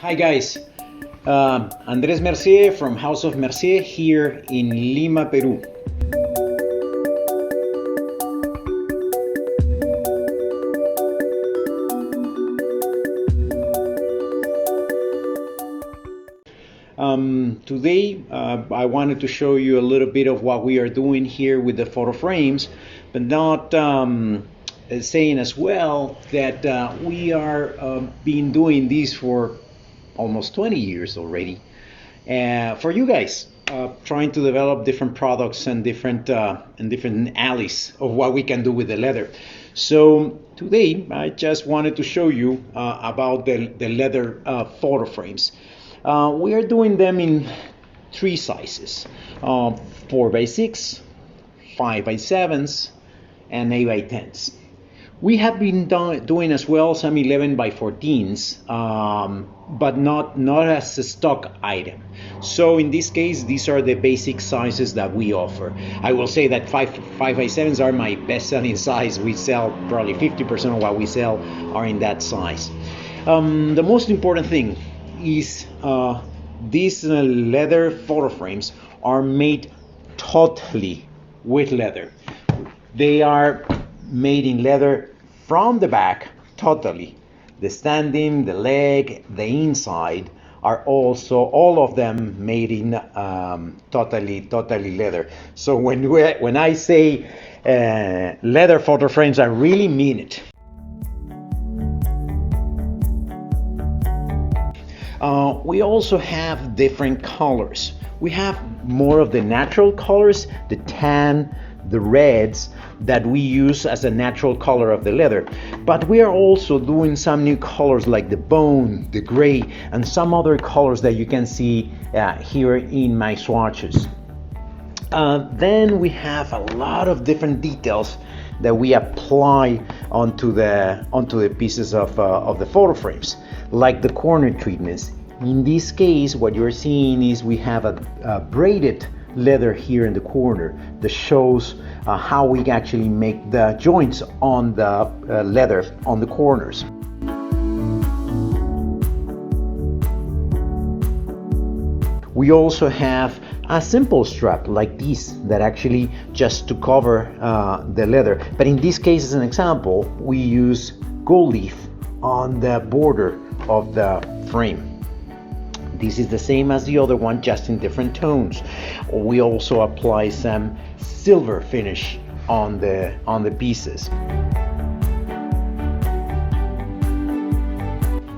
Hi guys, Andres Mercier from House of Mercier here in Lima, Peru. Today I wanted to show you a little bit of what we are doing here with the photo frames, but not saying as well that we are been doing this for almost 20 years already. For you guys, trying to develop different products and different alleys of what we can do with the leather. So today I just wanted to show you about the leather photo frames. We are doing them in three sizes: 4x6, 5x7s, and 8x10s. We have been doing as well some 11 by 14s, but not as a stock item. So in this case, these are the basic sizes that we offer. I will say that 5 by 7s are my best selling size. We sell probably 50% of what we sell are in that size. The most important thing is these leather photo frames are made totally with leather. They are made in leather from the back totally. The standing, the leg, the inside are also all of them made in totally leather. So when I say leather photo frames, I really mean it. We also have different colors. We have more of the natural colors, the tan, the reds that we use as a natural color of the leather. But we are also doing some new colors like the bone, the gray, and some other colors that you can see here in my swatches. Then we have a lot of different details that we apply onto the pieces of the photo frames, like the corner treatments. In this case, what you're seeing is we have a braided leather here in the corner that shows how we actually make the joints on the leather on the corners. We also have a simple strap like this that actually just to cover the leather, but in this case, as an example, we use gold leaf on the border of the frame. This is the same as the other one, just in different tones. We also apply some silver finish on the pieces.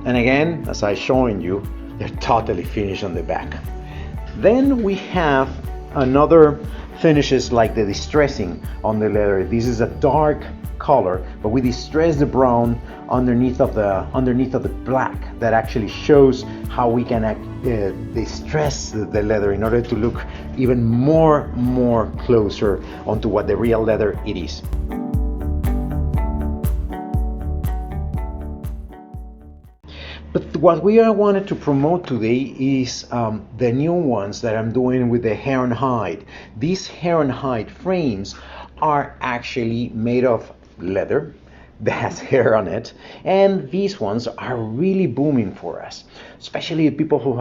And again, as I showing you, they're totally finished on the back. Then we have another finishes like the distressing on the leather. This is a dark color, but we distress the brown underneath of the black. That actually shows how we can distress the leather in order to look even more closer onto what the real leather it is. But what we wanted to promote today is the new ones that I'm doing with the hair and hide. These hair and hide frames are actually made of leather that has hair on it, and these ones are really booming for us, especially people who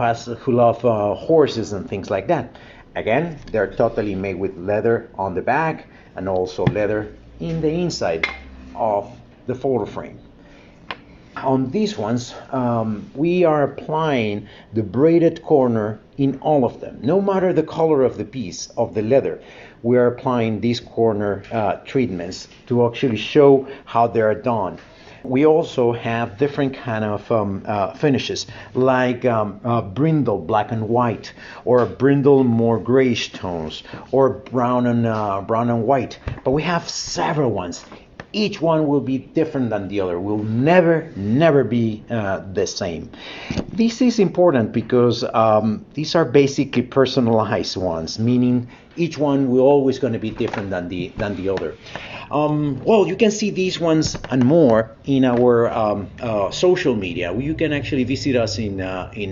love horses and things like that. Again, they're totally made with leather on the back and also leather in the inside of the photo frame. On these ones, we are applying the braided corner in all of them. No matter the color of the piece of the leather, we are applying these corner treatments to actually show how they are done. We also have different kind of finishes, like brindle black and white, or brindle more grayish tones, or brown and white. But we have several ones. Each one will be different than the other, will never be the same. This is important because these are basically personalized ones, meaning each one will always going to be different than the other. Well, you can see these ones and more in our social media. You can actually visit us in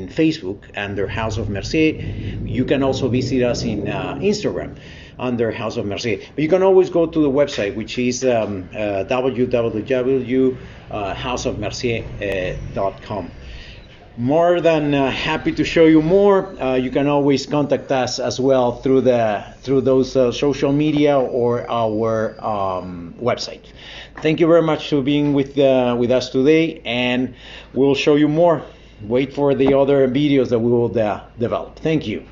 Facebook under House of Mercier. You can also visit us in Instagram under House of Mercier. But you can always go to the website, which is www.houseofmercier.com. More than happy to show you more. You can always contact us as well through those social media or our website. Thank you very much for being with us today, and we'll show you more. Wait for the other videos that we will develop. Thank you.